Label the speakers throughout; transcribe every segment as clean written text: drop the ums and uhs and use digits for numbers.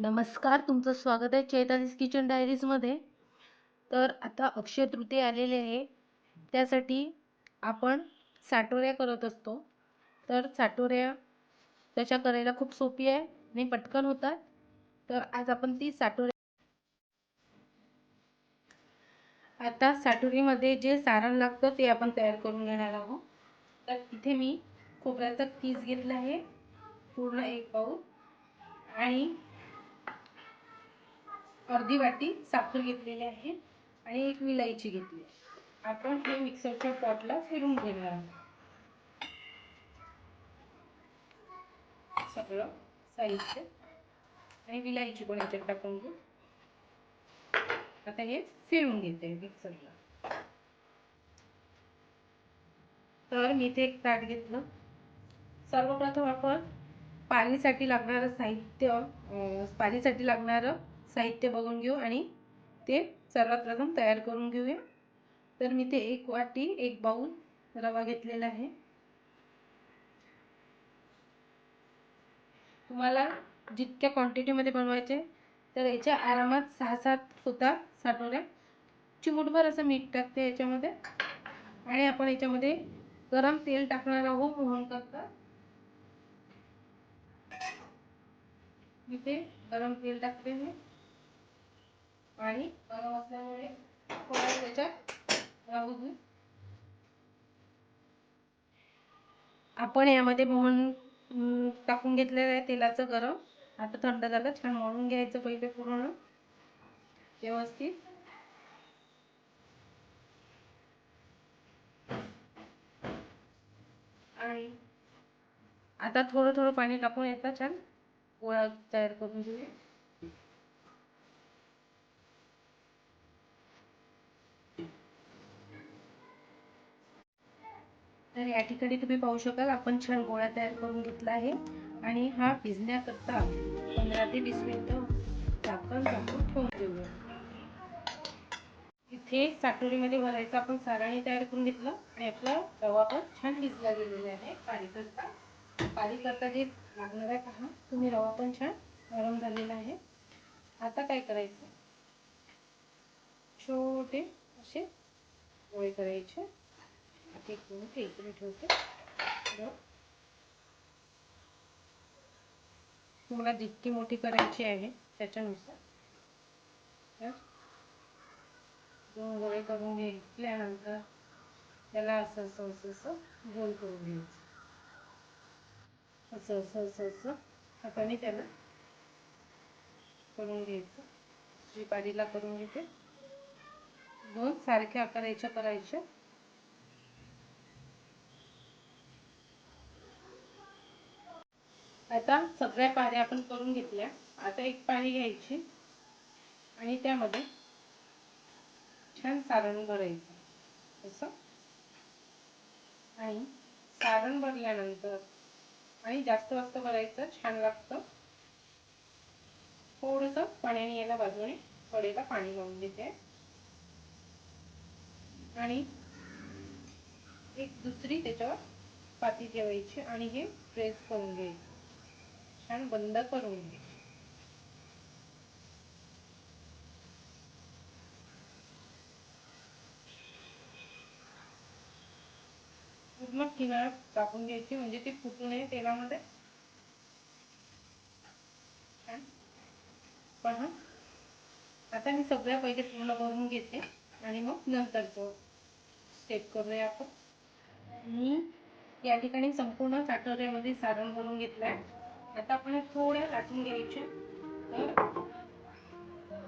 Speaker 1: नमस्कार, तुमचं स्वागत आहे चैतालीस किचन डायरीजमध्ये. तर आता अक्षय तृतीया आलेली आहे, त्यासाठी आपण साटोऱ्या करत असतो. तर साटोऱ्या तशा करायला खूप सोपी आहे आणि पटकन होतात. तर आज आपण ती आता साटोरीमध्ये जे सारण लागतं ते आपण तयार करून घेणार आहोत. तर इथे मी खोबऱ्याचा किस घेतला आहे, पूर्ण 1 पाऊल, आणि अर्धी वाटी साखर घेतलेली आहे आणि 1 विलायची घेतली. आपण हे मिक्सरच्या पॉटला फिरून घेणार आहोत. सगळं साहित्य आणि विलायची पण याच्यात टाकून घेऊ. आता हे फिरून घेते मिक्सरला. तर मी इथे एक ताट घेतलं. सर्वप्रथम आपण पाणीसाठी लागणारं साहित्य बघून घेऊ आणि ते सर्वात प्रथम तयार करून घेऊया. तर मी ते 1 वाटी 1 बाउल रवा घेतलेला आहे. तुम्हाला जितक्या क्वांटिटीमध्ये बनवायचे तर याच्या आरामात 6-7 होतात साटोऱ्या. चिमूटभर असं मीठ टाकते याच्यामध्ये आणि आपण याच्यामध्ये गरम तेल टाकणार आहोत मोहन करता. इथे गरम तेल टाकते मी आणि गरम असल्यामुळे थोडं त्याच्यात राहू दे. आपण यामध्ये मोहन टाकून घेतलेलं आहे तेलाचं गरम. आता थंड झालं, छान मळून घ्यायचं पहिले पूर्ण व्यवस्थित. आणि आता थोडं थोडं पाणी टाकून याचा छान गोळा तयार करून घेऊया. तर या ठिकाणी तुम्ही पाहू शकाल आपण छान गोळा तयार करून घेतला आहे आणि हा भिजण्याकरता 15 ते 20 मिनिटं झाकण ठेवून देऊया. इथे साटोरीमध्ये भरायचं आपण सारणी तयार करून घेतलं आणि आपला रवा पण छान भिजला गेलेला आहे. पारी करता जे लागणार आहे पहा तुम्ही, रवा पण छान गरम झालेला आहे. आता काय करायचं, छोटे असे गोळे करायचे. एक मिनिट इकडे ठेवते. तुम्हाला जितकी मोठी करायची आहे त्याच्यानुसार 2 गोळे करून घेतल्यानंतर त्याला असं असं असं असं गोल करून घ्यायचं. असं असं असं असं हाताने त्याला करून घ्यायचं. जी पारीला करून घेते 2 सारख्या आकाराच्या करायच्या. आता सगळ्या पाऱ्या आपण करून घेतल्या. आता एक पारी घ्यायची आणि त्यामध्ये छान सारण भरायचं असं. आणि सारण भरल्यानंतर आणि जास्त भरायचं, छान लागतं. थोडंसं पाण्याने याला बाजूने कडेला पाणी लावून देते आणि एक दुसरी त्याच्यावर पाती ठेवायची आणि हे प्रेस करून घ्यायचं, छान बंद करून घ्यायचं. पूर्ण किनार टाकून घ्यायची म्हणजे ती फुटू नये तेलामध्ये. छान पहा. आता मी सगळ्या पहिले पूर्ण करून घेते आणि मग नंतरचं स्टेप करूया आपण. मी या ठिकाणी संपूर्ण साटोऱ्यामध्ये सारण भरून घेतलंय. आता आपण थोड्या लाटून घ्यायचे. तर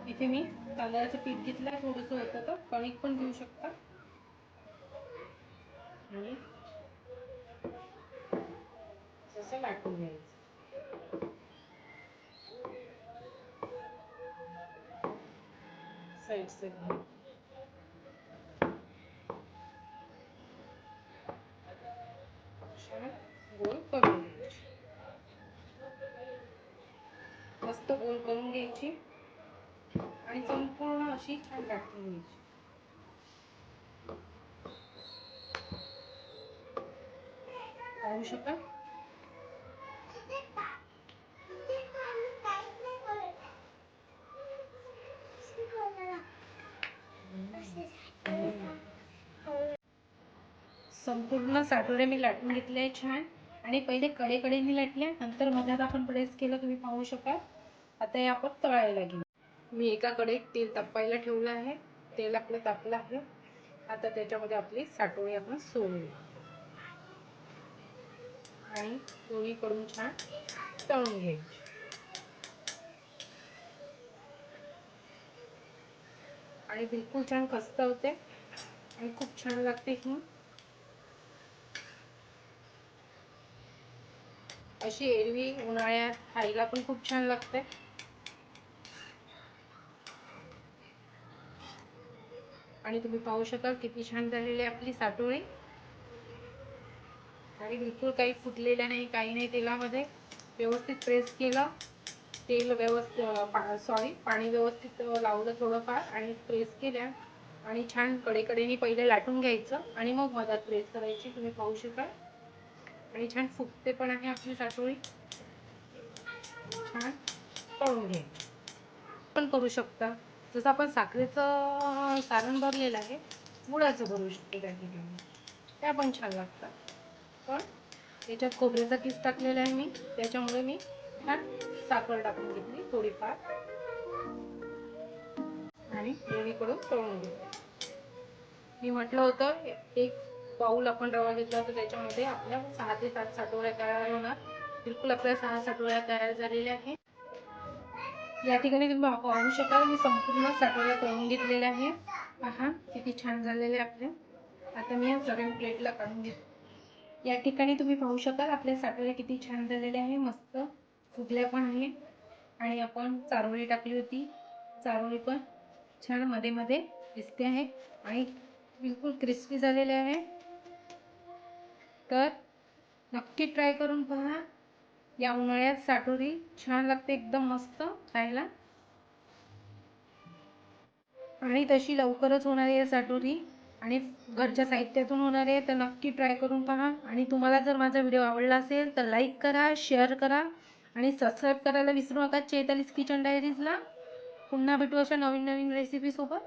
Speaker 1: इथे मी तांदळाचं पीठ घेतलंय, थोडंसं होतं तर कणिक पण घेऊ शकता. आणि जसं लाटून घ्यायचं. साईड साईड गोल करून घ्यायची. मस्त गोल करून घ्यायची आणि संपूर्ण अशी छान लाटून घ्यायची. पाहू शकाल. संपूर्ण साटोरे मी लाटून घेतले छान आणि पहिले कडेकडेने लाटल्या, नंतर मध्यात आपण प्रेस केलं, तुम्ही पाहू शकाल. आता हे आपण तळायला घेऊ. मी एका कढईत तेल तापायला ठेवलं आहे. तेल आपलं तापलं आहे. आता त्याच्यामध्ये आपली साटोळी आपण सोडूया आणि दोन्हीकडून छान तळून घ्यायची. आणि बिलकुल छान खस्त होते आणि खूप छान लागते ही. अशी एरवी उन्हाळ्यात खायला पण खूप छान लागते. आणि तुम्ही पाहू शकाल किती छान झालेली आहे आपली साटोळी. आणि बिलकुल काही फुटलेलं नाही, काही नाही. तेलामध्ये व्यवस्थित प्रेस केलं, तेल व्यवस्थित पाणी व्यवस्थित लावलं थोडंफार आणि प्रेस केल्या आणि छान कडेकडेने पहिले लाटून घ्यायचं आणि मग मधात प्रेस करायची. तुम्ही पाहू शकाल. आणि छान फुगते पण आहे आपली साटोळी. छान तळून घ्या. पण करू शकता, जसं आपण साखरेचं सारण भरलेलं आहे, गुळाचं भरू शकतो त्या ठिकाणी, त्या पण छान लागतात. पण याच्यात खोबऱ्याचा किस टाकलेला आहे मी, त्याच्यामुळे मी छान साखर टाकून घेतली थोडीफार आणि दोन्हीकडून तळून घेतली. मी म्हटलं होतं एक बाऊल आपण रवा घेतला होता, त्याच्यामध्ये आपल्या 6 ते 7 साटोळ्या तयार होणार. बिलकुल आपल्या 6 साटोळ्या तयार झालेल्या आहेत. या ठिकाणी तुम्ही पाहू शकाल, मी संपूर्ण साटोळ्या तळून घेतलेल्या आहे. पहा किती छान झालेले आपले. आता मी सर्विंग प्लेटला काढून घेते. या ठिकाणी तुम्ही पाहू शकाल आपल्या साटोळ्या किती छान झालेल्या आहे. मस्त फुगल्या पण आहे. आणि आपण चारोळी टाकली होती, चारोळी पण छान मध्ये मध्ये दिसते आहे आणि बिलकुल क्रिस्पी झालेले आहे. तर नक्की ट्राय करून पहा. या उन्हाळ्यात साटोरी छान लागते, एकदम मस्त खायला. आणि तशी लवकरच होणारी आहे साटोरी आणि घरच्या साहित्यातून होणार आहे. तर नक्की ट्राय करून पहा. आणि तुम्हाला जर माझा व्हिडिओ आवडला असेल तर लाईक करा, शेअर करा आणि सबस्क्राईब करायला विसरू नका चैतालीस किचन डायरीजला. पुन्हा भेटू अशा नवीन नवीन रेसिपी सोबत.